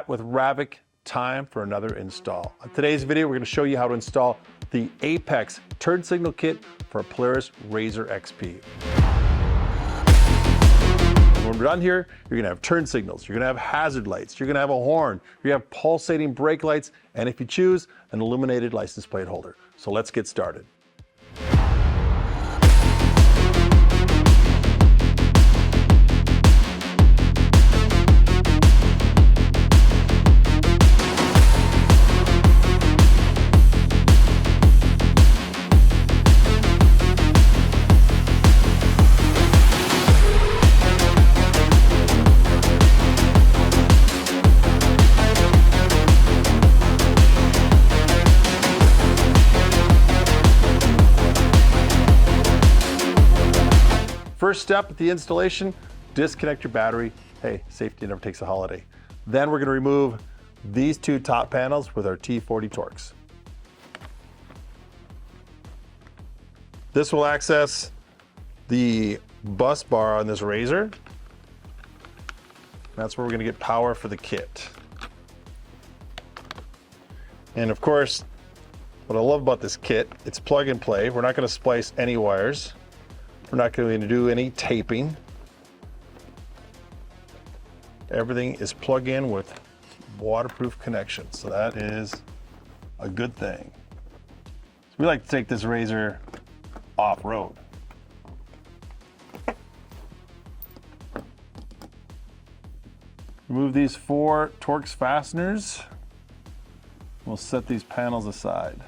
With RAVEK, time for another install. On today's video, we're going to show you how to install the Apex turn signal kit for a Polaris RZR XP. When we're done here, you're going to have turn signals, you're going to have hazard lights, you're going to have a horn, you have pulsating brake lights, and if you choose, an illuminated license plate holder. So let's get started. First step at the installation, disconnect your battery. Hey, safety never takes a holiday. Then we're going to remove these two top panels with our T40 Torx. This will access the bus bar on this RZR. That's where we're going to get power for the kit. And of course, what I love about this kit, it's plug and play. We're not going to splice any wires. We're not going to do any taping. Everything is plug in with waterproof connections, so that is a good thing. So we like to take this RZR off-road. Remove these 4 Torx fasteners. We'll set these panels aside.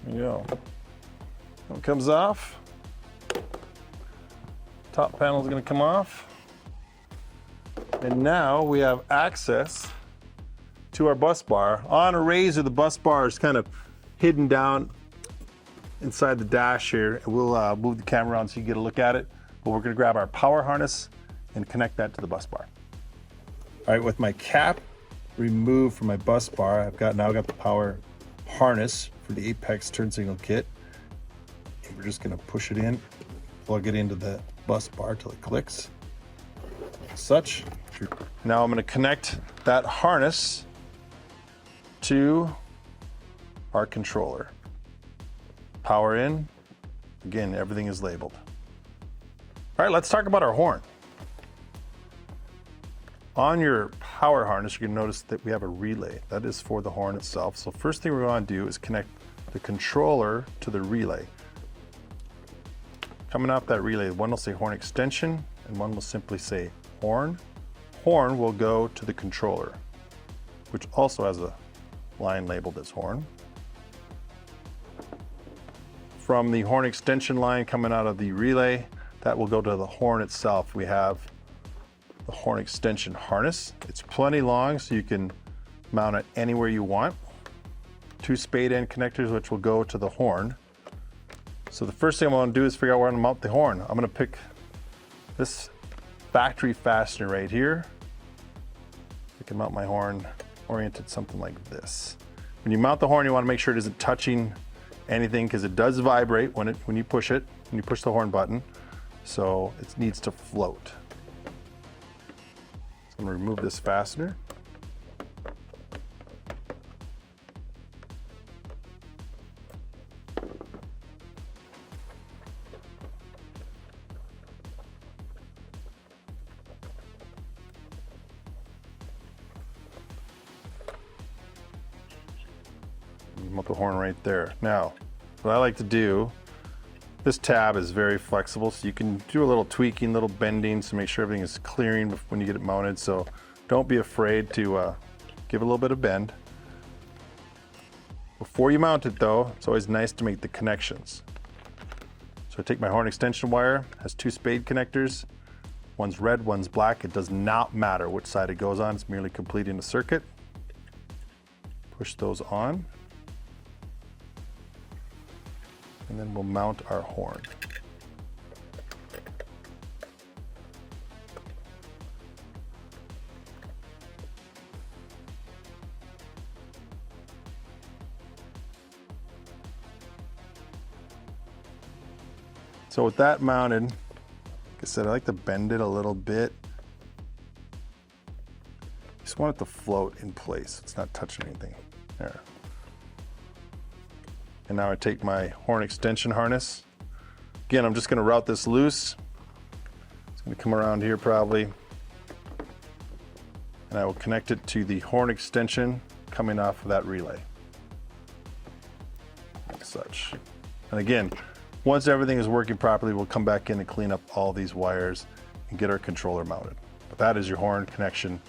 There you go. When it comes off, top panel is going to come off. And now we have access to our bus bar. On a RZR, the bus bar is kind of hidden down inside the dash here. And we'll move the camera around so you get a look at it. But we're going to grab our power harness and connect that to the bus bar. All right, with my cap removed from my bus bar, I've now got the power harness for the Apex turn signal kit. And we're just going to push it in, plug it into the bus bar till it clicks. As such. Now I'm going to connect that harness to our controller. Power in. Again, everything is labeled. All right, let's talk about our horn. On your power harness, you can notice that we have a relay. That is for the horn itself. So first thing we're going to do is connect the controller to the relay. Coming off that relay, one will say horn extension and one will simply say horn. Horn will go to the controller, which also has a line labeled as horn. From the horn extension line coming out of the relay, that will go to the horn itself. We have the horn extension harness. It's plenty long, so you can mount it anywhere you want. 2 spade end connectors, which will go to the horn. So the first thing I'm going to do is figure out where I'm going to mount the horn. I'm going to pick this factory fastener right here. I can mount my horn oriented something like this. When you mount the horn, you want to make sure it isn't touching anything because it does vibrate when you push it, when you push the horn button. So it needs to float. I'm going to remove this fastener. Mount the horn right there. Now, what I like to do, this tab is very flexible, so you can do a little tweaking, little bending to make sure everything is clearing when you get it mounted. So don't be afraid to give it a little bit of bend. Before you mount it though, it's always nice to make the connections. So I take my horn extension wire, it has 2 spade connectors. One's red, one's black. It does not matter which side it goes on, it's merely completing the circuit. Push those on. And then we'll mount our horn. So with that mounted, like I said, I like to bend it a little bit. Just want it to float in place. It's not touching anything. There. And now I take my horn extension harness. Again, I'm just gonna route this loose. It's gonna come around here probably. And I will connect it to the horn extension coming off of that relay. Like such. And again, once everything is working properly, we'll come back in and clean up all these wires and get our controller mounted. But that is your horn connection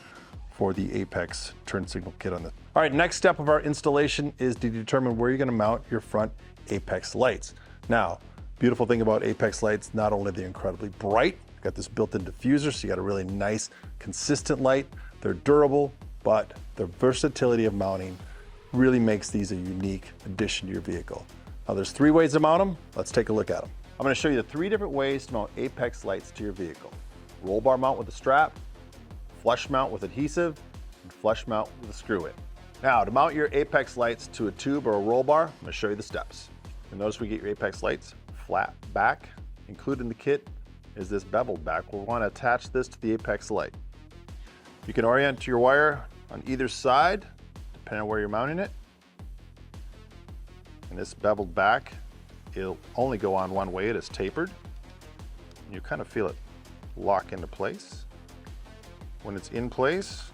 for the Apex turn signal kit on this. All right, next step of our installation is to determine where you're gonna mount your front Apex lights. Now, beautiful thing about Apex lights, not only are they incredibly bright, got this built-in diffuser, so you got a really nice, consistent light. They're durable, but the versatility of mounting really makes these a unique addition to your vehicle. Now, there's 3 ways to mount them. Let's take a look at them. I'm gonna show you the 3 different ways to mount Apex lights to your vehicle. Roll bar mount with a strap, flush mount with adhesive, and flush mount with a screw-in. Now, to mount your Apex lights to a tube or a roll bar, I'm gonna show you the steps. You'll notice we get your Apex lights flat back. Included in the kit is this beveled back. We'll wanna attach this to the Apex light. You can orient your wire on either side, depending on where you're mounting it. And this beveled back, it'll only go on one way. It is tapered. And you kind of feel it lock into place. When it's in place,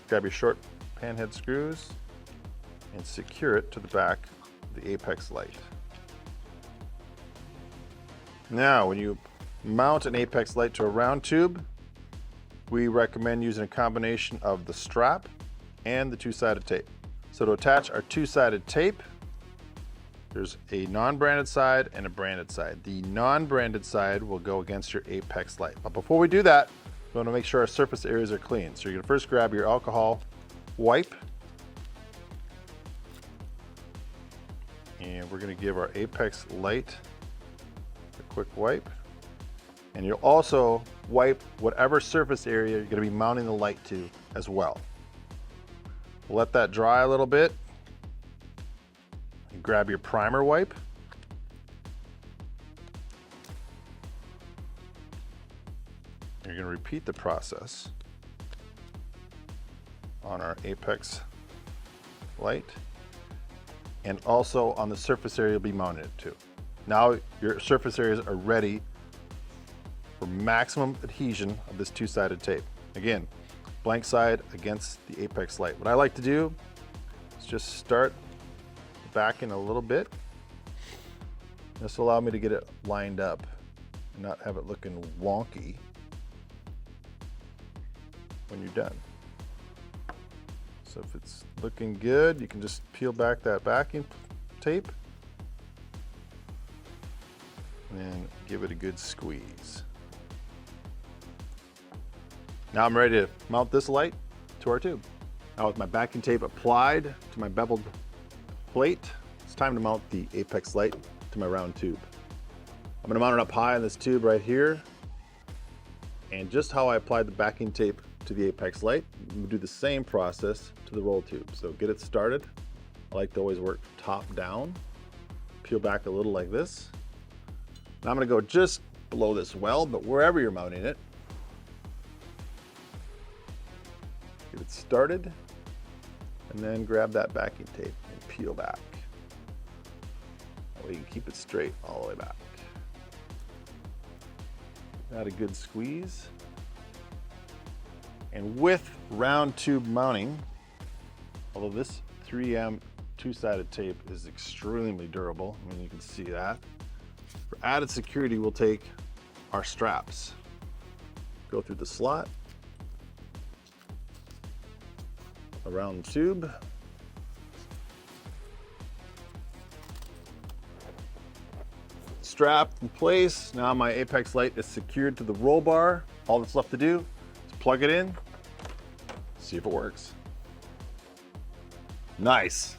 grab your short panhead screws and secure it to the back of the Apex light. Now, when you mount an Apex light to a round tube, we recommend using a combination of the strap and the 2-sided tape. So to attach our 2-sided tape, there's a non-branded side and a branded side. The non-branded side will go against your Apex light. But before we do that, we want to make sure our surface areas are clean. So you're gonna first grab your alcohol wipe, and we're gonna give our Apex light a quick wipe. And you'll also wipe whatever surface area you're gonna be mounting the light to as well. We'll let that dry a little bit. And grab your primer wipe. You're gonna repeat the process on our Apex light and also on the surface area you'll be mounting it to. Now your surface areas are ready for maximum adhesion of this 2-sided tape. Again, blank side against the Apex light. What I like to do is just start backing a little bit. This will allow me to get it lined up and not have it looking wonky when you're done. So if it's looking good, you can just peel back that backing tape and then give it a good squeeze. Now I'm ready to mount this light to our tube. Now with my backing tape applied to my beveled plate, it's time to mount the Apex light to my round tube. I'm gonna mount it up high on this tube right here. And just how I applied the backing tape to the Apex light, I'm gonna do the same process to the roll tube. So get it started. I like to always work top down, peel back a little like this. Now I'm gonna go just below this well, but wherever you're mounting it, get it started, and then grab that backing tape and peel back. That way you can keep it straight all the way back. Got a good squeeze. And with round tube mounting, although this 3M 2-sided tape is extremely durable, I mean, you can see that. For added security, we'll take our straps, go through the slot, around the tube, strapped in place. Now my Apex light is secured to the roll bar. All that's left to do is plug it in, see if it works. Nice.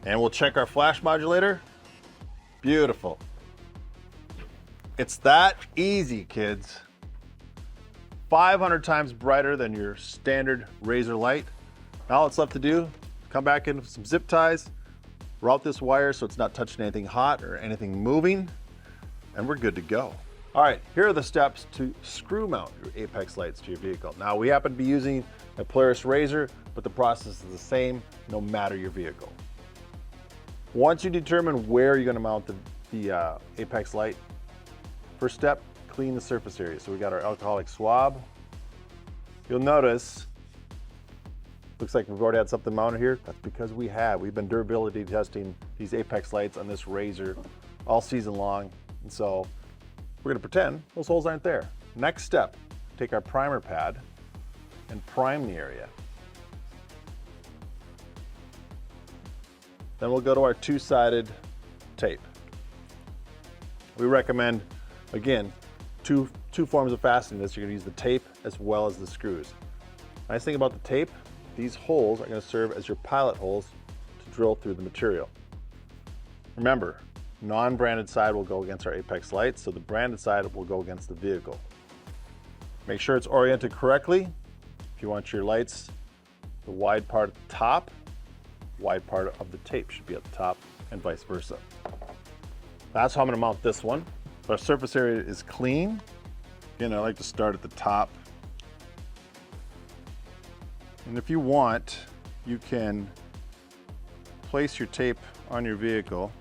And we'll check our flash modulator. Beautiful. It's that easy, kids. 500 times brighter than your standard RZR light. Now all it's left to do, come back in with some zip ties, route this wire so it's not touching anything hot or anything moving. and we're good to go. All right, here are the steps to screw mount your Apex lights to your vehicle. Now, we happen to be using a Polaris RZR, but the process is the same no matter your vehicle. Once you determine where you're gonna mount the Apex light, first step, clean the surface area. So we got our alcoholic swab. You'll notice, looks like we've already had something mounted here. That's because we have. We've been durability testing these Apex lights on this RZR all season long. And so we're gonna pretend those holes aren't there. Next step, take our primer pad and prime the area. Then we'll go to our two-sided tape. We recommend, again, two forms of fastening this. You're gonna use the tape as well as the screws. Nice thing about the tape, these holes are gonna serve as your pilot holes to drill through the material. Remember, non-branded side will go against our Apex lights, so the branded side will go against the vehicle. Make sure it's oriented correctly. If you want your lights, the wide part at the top, wide part of the tape should be at the top, and vice versa. That's how I'm gonna mount this one. Our surface area is clean. Again, I like to start at the top. And if you want, you can place your tape on your vehicle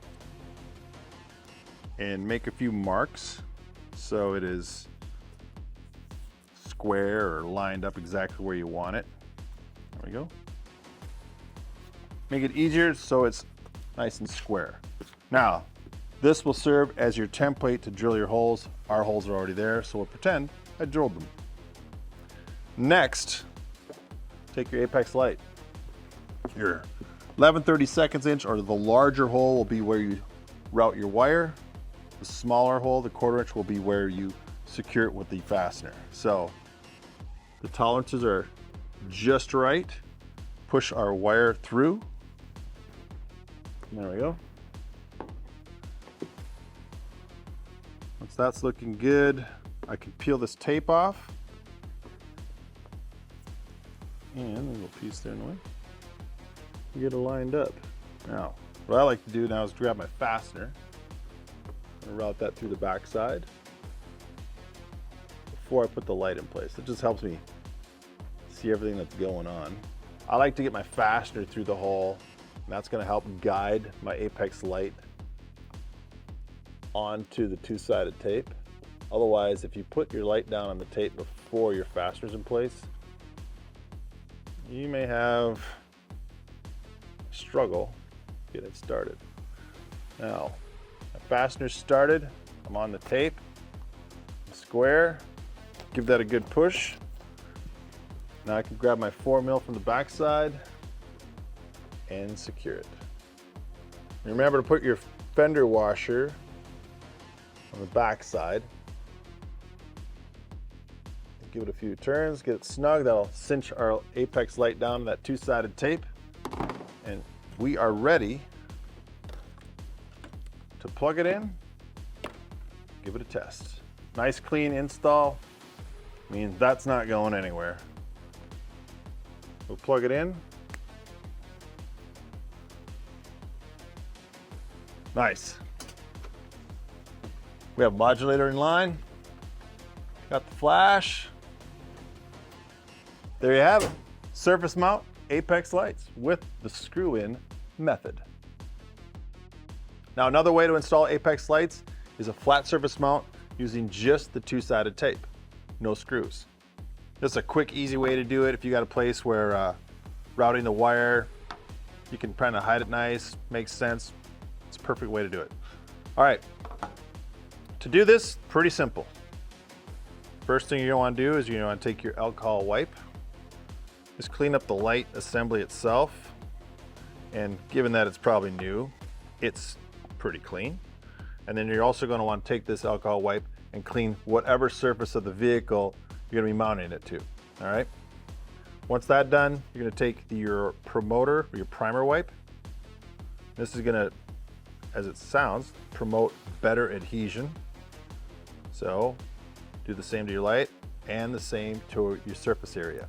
and make a few marks so it is square or lined up exactly where you want it. There we go. Make it easier so it's nice and square. Now, this will serve as your template to drill your holes. Our holes are already there, so we'll pretend I drilled them. Next, take your Apex light. Your 11/32 inch or the larger hole will be where you route your wire. The smaller hole, the 1/4 inch, will be where you secure it with the fastener. So the tolerances are just right. Push our wire through. There we go. Once that's looking good, I can peel this tape off. And a little piece there in the way. Get it lined up. Now, what I like to do now is grab my fastener. I'm gonna route that through the back side before I put the light in place. It just helps me see everything that's going on. I like to get my fastener through the hole, and that's gonna help guide my Apex light onto the two-sided tape. Otherwise, if you put your light down on the tape before your fastener's in place, you may have struggle getting it started. Now, my fastener's started, I'm on the tape, square, give that a good push. Now I can grab my 4mm from the back side and secure it. Remember to put your fender washer on the back side. Give it a few turns, get it snug. That'll cinch our Apex light down to that two-sided tape. And we are ready to plug it in, give it a test. Nice clean install, means that's not going anywhere. We'll plug it in. Nice. We have modulator in line, got the flash. There you have it, surface mount Apex lights with the screw-in method. Now, another way to install Apex lights is a flat surface mount using just the two-sided tape, no screws. Just a quick, easy way to do it. If you got a place where routing the wire, you can kind of hide it nice, makes sense. It's a perfect way to do it. All right, to do this, pretty simple. First thing you're gonna wanna do is you're gonna wanna take your alcohol wipe, just clean up the light assembly itself. And given that it's probably new, it's pretty clean. And then you're also gonna wanna take this alcohol wipe and clean whatever surface of the vehicle you're gonna be mounting it to, all right? Once that's done, you're gonna take your promoter or your primer wipe. This is gonna, as it sounds, promote better adhesion. So do the same to your light and the same to your surface area.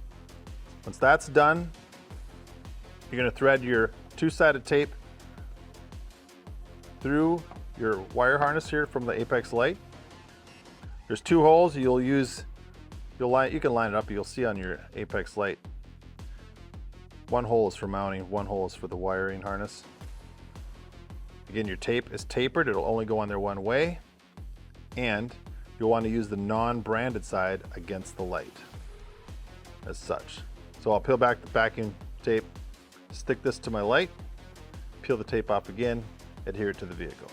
Once that's done, you're gonna thread your two-sided tape through your wire harness here from the Apex light. There's 2 holes. You can line it up. You'll see on your Apex light. 1 hole is for mounting, 1 hole is for the wiring harness. Again, your tape is tapered. It'll only go on there one way. And you'll want to use the non-branded side against the light as such. So I'll peel back the backing tape, stick this to my light, peel the tape off again, adhere it to the vehicle.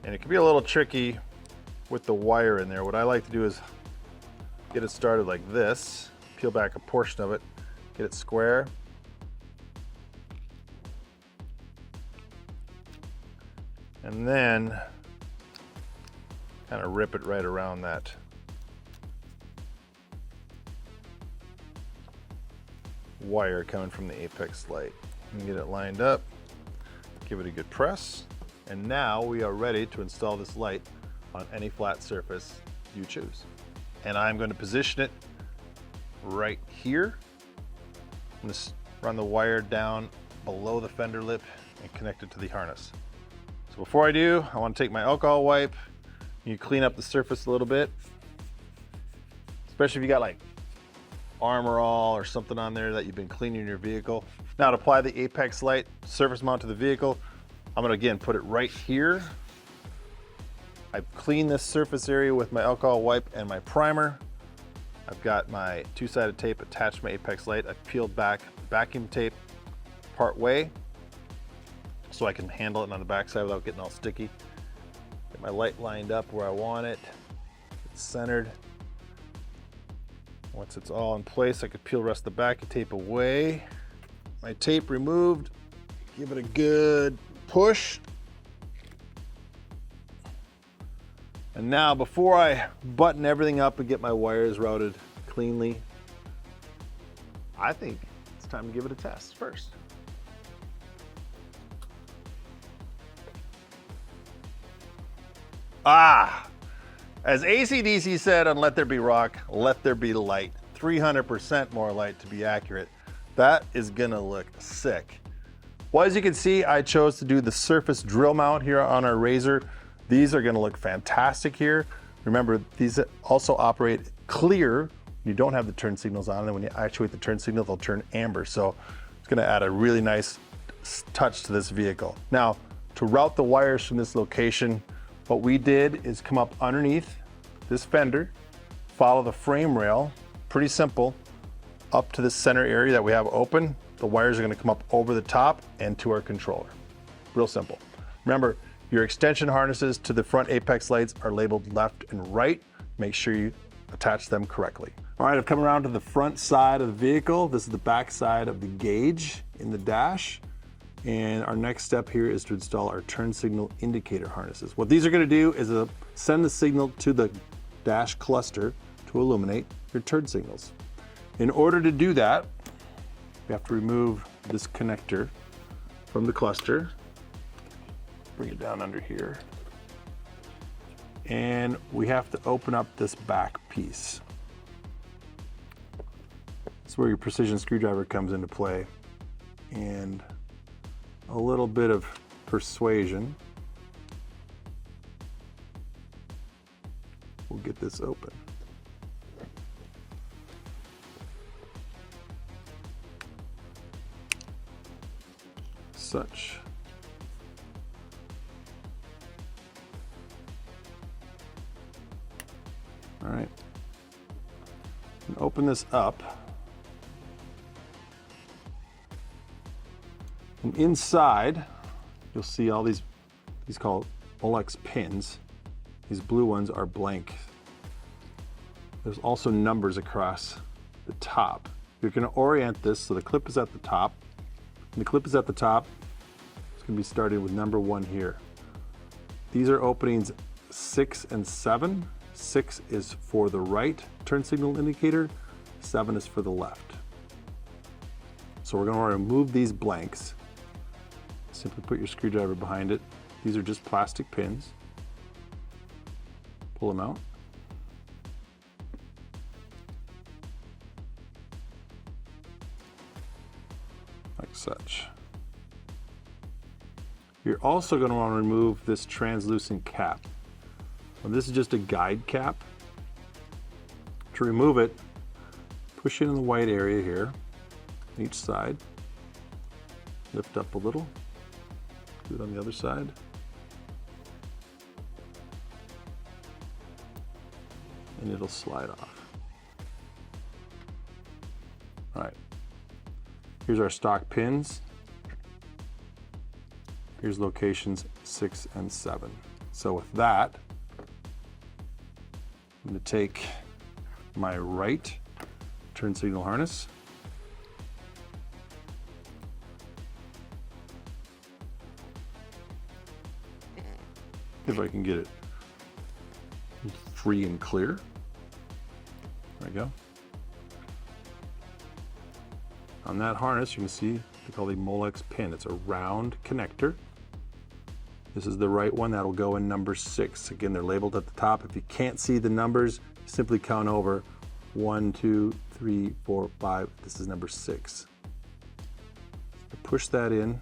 And it can be a little tricky with the wire in there. What I like to do is get it started like this, peel back a portion of it, get it square. And then kind of rip it right around that wire coming from the Apex light. And get it lined up, give it a good press, and now we are ready to install this light on any flat surface you choose. And I'm going to position it right here. I'm going to run the wire down below the fender lip and connect it to the harness. So before I do, I want to take my alcohol wipe. You clean up the surface a little bit, especially if you got like Armor All or something on there that you've been cleaning your vehicle. Now to apply the Apex light surface mount to the vehicle, I'm going to again put it right here. I've cleaned this surface area with my alcohol wipe and my primer. I've got my 2-sided tape attached to my Apex light. I've peeled back vacuum tape part way so I can handle it on the backside without getting all sticky. Get my light lined up where I want it. It's centered. Once it's all in place, I could peel the rest of the backing tape away. My tape removed, give it a good push. And now before I button everything up and get my wires routed cleanly, I think it's time to give it a test first. As AC/DC said on Let There Be Rock, let there be light. 300% more light to be accurate. That is gonna look sick. Well, as you can see, I chose to do the surface drill mount here on our RZR. These are gonna look fantastic here. Remember, these also operate clear. You don't have the turn signals on, and when you actuate the turn signal, they'll turn amber. So it's gonna add a really nice touch to this vehicle. Now, to route the wires from this location, what we did is come up underneath this fender, follow the frame rail, pretty simple, up to the center area that we have open. The wires are gonna come up over the top and to our controller. Real simple. Remember, your extension harnesses to the front Apex lights are labeled left and right. Make sure you attach them correctly. All right, I've come around to the front side of the vehicle. This is the back side of the gauge in the dash. And our next step here is to install our turn signal indicator harnesses. What these are gonna do is send the signal to the dash cluster to illuminate your turn signals. In order to do that, we have to remove this connector from the cluster. Bring it down under here. And we have to open up this back piece. That's where your precision screwdriver comes into play. And a little bit of persuasion will get this open. Such. All right. And open this up. And inside, you'll see all these called Molex pins. These blue ones are blank. There's also numbers across the top. You're gonna orient this so the clip is at the top. When the clip is at the top, it's gonna be starting with number 1 here. These are openings 6 and 7. 6 is for the right turn signal indicator, 7 is for the left. So we're gonna remove these blanks. Simply put your screwdriver behind it. These are just plastic pins. Pull them out. Like such. You're also going to want to remove this translucent cap. Well, this is just a guide cap. To remove it, push it in the white area here, each side. Lift up a little. Do it on the other side. And it'll slide off. All right. Here's our stock pins. Here's locations 6 and 7. So with that, I'm going to take my right turn signal harness, if I can get it free and clear. There we go. On that harness, you can see they call the Molex pin. It's a round connector. This is the right one that'll go in number 6. Again, they're labeled at the top. If you can't see the numbers, simply count over 1, 2, 3, 4, 5. This is number 6. Push that in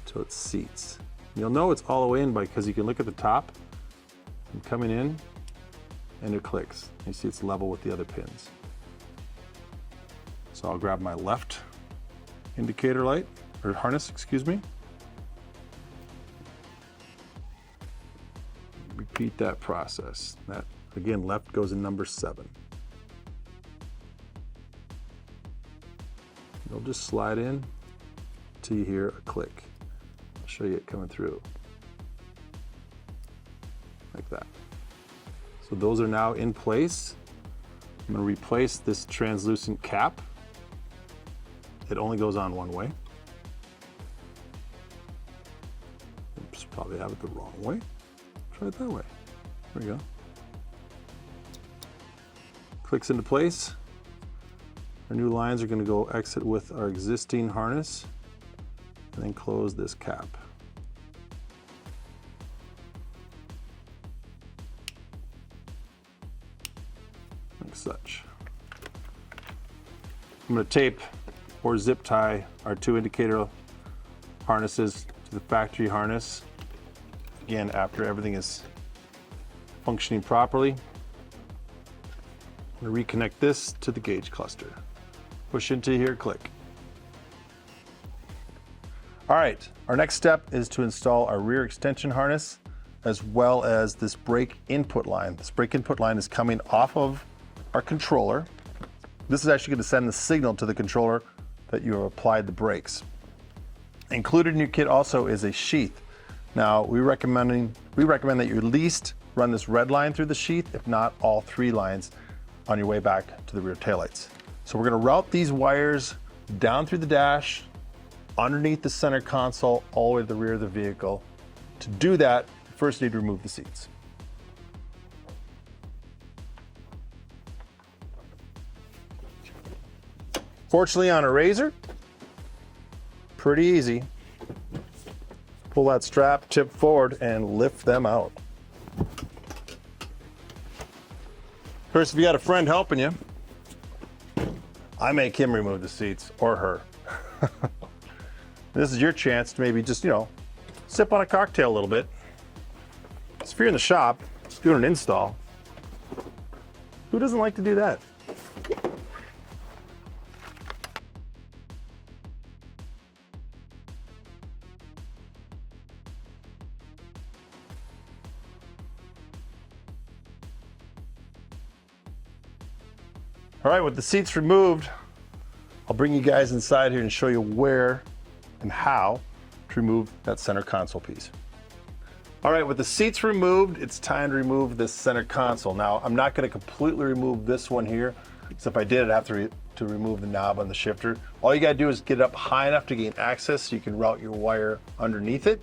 until it seats. You'll know it's all the way in because you can look at the top. I'm coming in and it clicks. You see it's level with the other pins. So I'll grab my left indicator light, or harness, excuse me. Repeat that process. That, again, left goes in number 7. It'll just slide in till you hear a click. I'll show you it coming through. Like that. So those are now in place. I'm going to replace this translucent cap. It only goes on one way. Oops, probably have it the wrong way. Try it that way. There we go. Clicks into place. Our new lines are going to go exit with our existing harness and then close this cap. Like such. I'm going to tape or zip tie our 2 indicator harnesses to the factory harness. Again, after everything is functioning properly, I'm going to reconnect this to the gauge cluster. Push into here, click. All right, our next step is to install our rear extension harness as well as this brake input line. This brake input line is coming off of our controller. This is actually going to send the signal to the controller that you have applied the brakes. Included in your kit also is a sheath. Now, we recommend that you at least run this red line through the sheath, if not all 3 lines, on your way back to the rear taillights. So we're going to route these wires down through the dash, underneath the center console, all the way to the rear of the vehicle. To do that, first you need to remove the seats. Fortunately, on a RZR, pretty easy. Pull that strap, tip forward, and lift them out. Of course, if you got a friend helping you, I make him remove the seats, or her. This is your chance to maybe just, sip on a cocktail a little bit. So if you're in the shop, doing an install, who doesn't like to do that? All right, with the seats removed, I'll bring you guys inside here and show you where and how to remove that center console piece. All right, with the seats removed, it's time to remove this center console. Now, I'm not going to completely remove this one here, because if I did, I'd have to remove the knob on the shifter. All you got to do is get it up high enough to gain access so you can route your wire underneath it.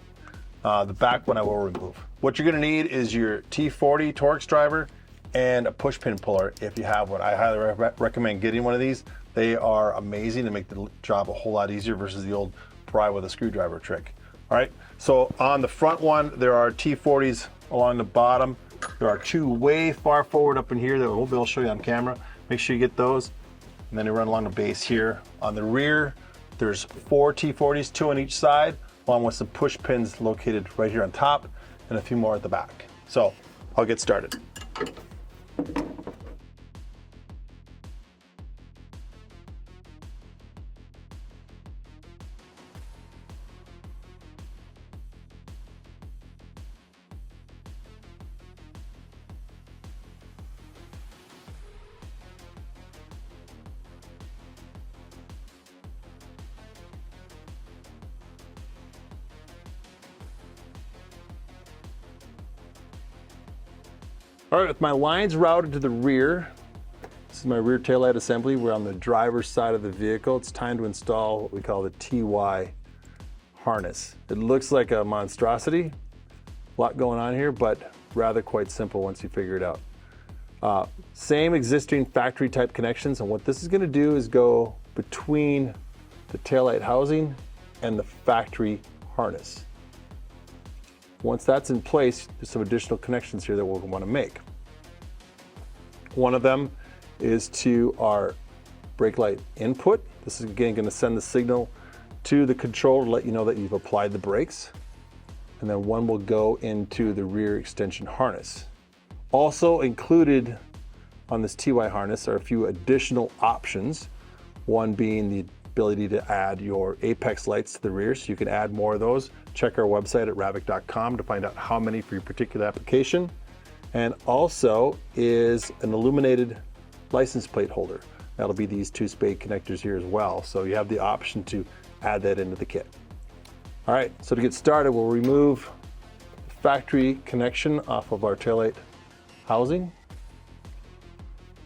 The back one I will remove. What you're going to need is your T40 Torx driver and a push pin puller if you have one. I highly recommend getting one of these. They are amazing and make the job a whole lot easier versus the old pry with a screwdriver trick. All right, so on the front one, there are T40s along the bottom. There are 2 way far forward up in here that we'll be able to show you on camera. Make sure you get those. And then you run along the base here. On the rear, there's 4 T40s, 2 on each side. along with some push pins located right here on top and a few more at the back. So I'll get started. All right, with my lines routed to the rear, this is my rear taillight assembly. We're on the driver's side of the vehicle. It's time to install what we call the TY harness. It looks like a monstrosity, a lot going on here, but rather quite simple once you figure it out. Same existing factory type connections, and what this is gonna do is go between the taillight housing and the factory harness. Once that's in place, there's some additional connections here that we'll want to make. One of them is to our brake light input. This is again going to send the signal to the controller to let you know that you've applied the brakes. And then one will go into the rear extension harness. Also included on this TY harness are a few additional options. One being the ability to add your Apex lights to the rear, so you can add more of those. Check our website at RAVEK.com to find out how many for your particular application. And also is an illuminated license plate holder. That'll be these two spade connectors here as well. So you have the option to add that into the kit. All right, so to get started, we'll remove the factory connection off of our taillight housing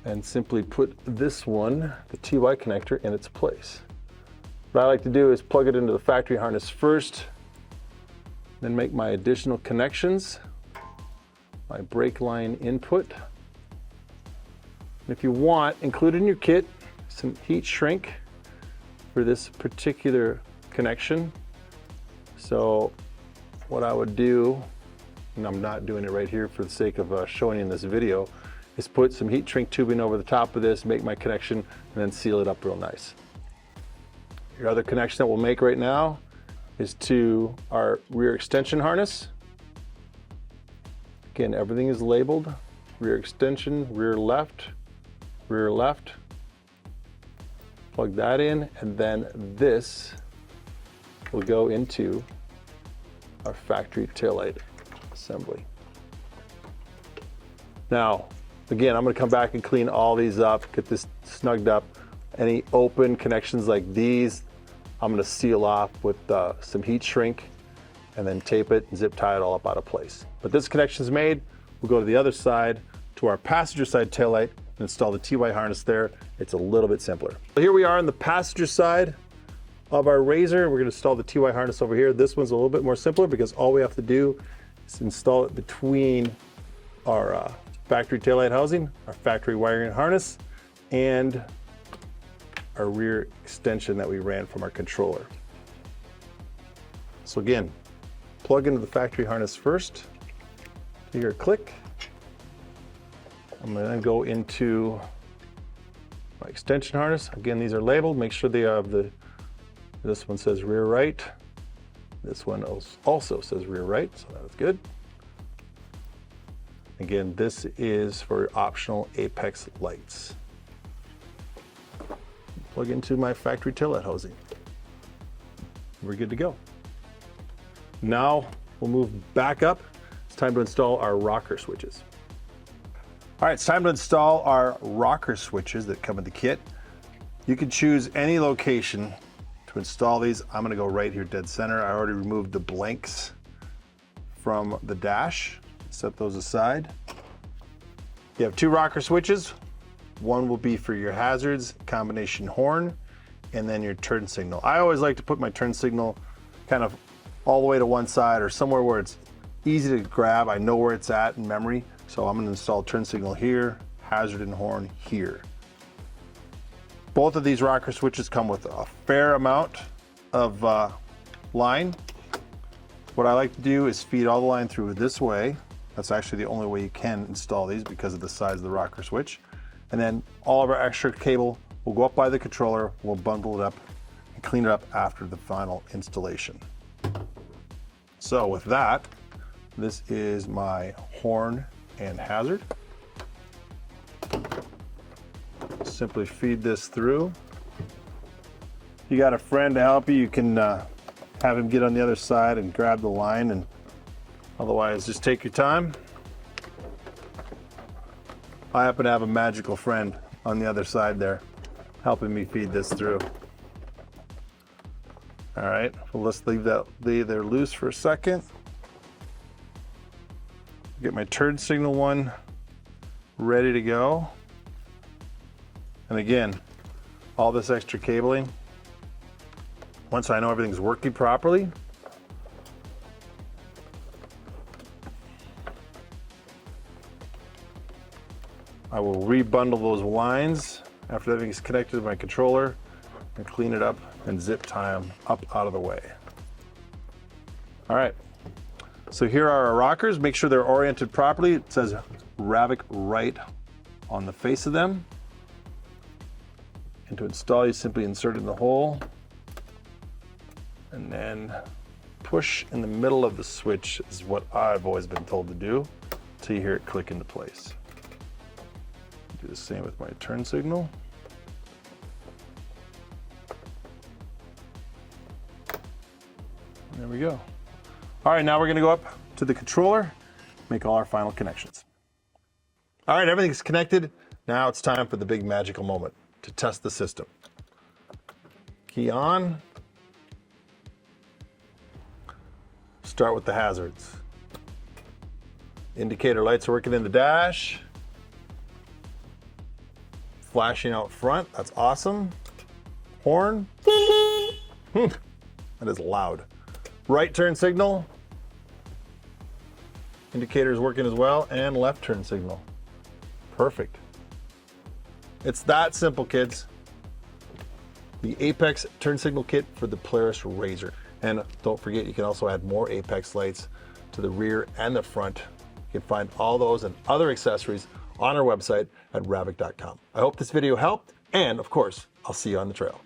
and simply put this one, the TY connector, in its place. What I like to do is plug it into the factory harness first, then make my additional connections, my brake line input. And if you want, include in your kit some heat shrink for this particular connection. So what I would do, and I'm not doing it right here for the sake of showing you in this video, is put some heat shrink tubing over the top of this, make my connection, and then seal it up real nice. Your other connection that we'll make right now is to our rear extension harness. Again, everything is labeled. Rear extension, rear left, rear left. Plug that in, and then this will go into our factory taillight assembly. Now, again, I'm gonna come back and clean all these up, get this snugged up. Any open connections like these, I'm gonna seal off with some heat shrink and then tape it and zip tie it all up out of place. But this connection is made. We'll go to the other side, to our passenger side taillight, and install the TY harness there. It's a little bit simpler. So here we are on the passenger side of our RZR. We're gonna install the TY harness over here. This one's a little bit more simpler because all we have to do is install it between our factory taillight housing, our factory wiring harness, and our rear extension that we ran from our controller. So again, plug into the factory harness first. You hear a click. I'm gonna then go into my extension harness. Again, these are labeled. Make sure they have this one says rear right. This one also says rear right, so that's good. Again, this is for optional Apex lights. Plug into my factory taillight housing. We're good to go. Now we'll move back up. It's time to install our rocker switches. All right, it's time to install our rocker switches that come in the kit. You can choose any location to install these. I'm gonna go right here dead center. I already removed the blanks from the dash. Set those aside. You have two rocker switches. One will be for your hazards, combination horn, and then your turn signal. I always like to put my turn signal kind of all the way to one side or somewhere where it's easy to grab. I know where it's at in memory. So I'm gonna install turn signal here, hazard and horn here. Both of these rocker switches come with a fair amount of line. What I like to do is feed all the line through this way. That's actually the only way you can install these because of the size of the rocker switch. And then all of our extra cable will go up by the controller, we'll bundle it up and clean it up after the final installation. So with that, this is my horn and hazard. Simply feed this through. You got a friend to help you, you can have him get on the other side and grab the line, and otherwise just take your time. I happen to have a magical friend on the other side there helping me feed this through. All right, well, let's leave that there loose for a second. Get my turn signal one ready to go. And again, all this extra cabling, once I know everything's working properly, I will rebundle those lines after everything's connected to my controller and clean it up and zip tie them up out of the way. All right, so here are our rockers. Make sure they're oriented properly. It says RAVEK right on the face of them. And to install, you simply insert it in the hole and then push in the middle of the switch is what I've always been told to do until you hear it click into place. Do the same with my turn signal. There we go. All right, now we're gonna go up to the controller, make all our final connections. All right, everything's connected. Now it's time for the big magical moment to test the system. Key on. Start with the hazards. Indicator lights are working in the dash. Flashing out front, that's awesome. Horn. That is loud. Right turn signal. Indicator is working as well, and left turn signal. Perfect. It's that simple, kids. The Apex turn signal kit for the Polaris RZR. And don't forget, you can also add more Apex lights to the rear and the front. You can find all those and other accessories on our website at ravek.com. I hope this video helped, and of course, I'll see you on the trail.